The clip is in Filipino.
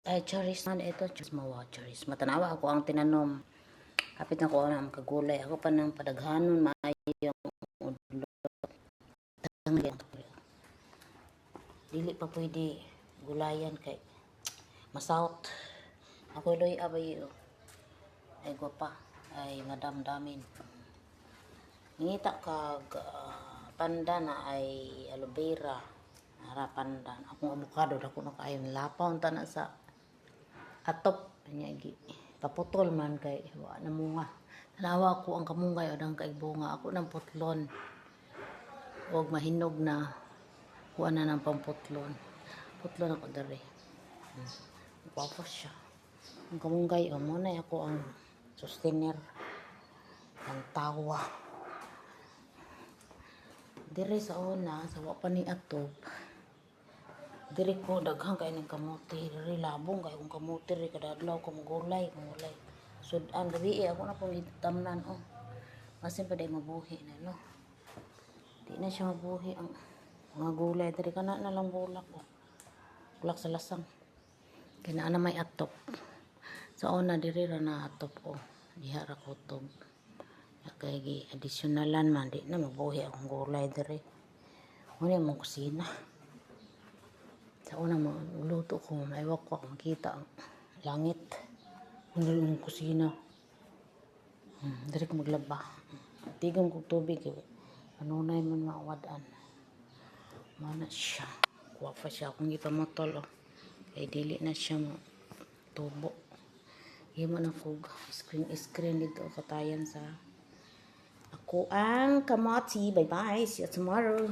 Ay, charis man ito. Charis mawa, charis. Matanawa ako ang tinanom. Kapit na ko ang kagulay. Ako pa ng padaghanon. Maayo yung udlo. Dili pa pwede gulayan kay masahot. Ako loy abay ay gwapa. Ay madam damin. Ngita kag pandan na ay aloe vera. Nara pandan. Akong avocado dako na kaayo lapaw ta na sa atop nya gi paputol man kay wa na munga. Tanawa ko ang kamungay odang kay bunga ako nang putlon. Og mahinog na kuha na ng pamputlon. Putlon ako dere. Guwapo siya. Ang kamunggay o mo na ako ang sustainer ang tawa. Dire sa una sa wa pa ni atop. Dire ko daghang kay ng kamote, dire labong kay kung kamote re kada adlaw ko gulay. Sudan gabi ako na pong itamnan oh. Masin pa day mabuhi na no. Di na siya mabuhi ang mga gulay dire kana na lang bulak oh. Bulak sa lasang. Kaya na may atop. Sa una dire ra na atop oh. Diha ra kutob. Kay gi additionalan man di na mabuhi akong gulay dire. Muna mong kusina. Sa una magluto ko, maiwak ko makita ang langit. Muna mong kusina. Dire ko maglaba. Tigam kong tubig. Panunay man maawadan. Mana siya. Kuha pa siya akong ipamotol. Oh. Kaya dili na siya tubo. Himo na kog screen dito katayan sa ako ang kamote. Bye bye. See you tomorrow.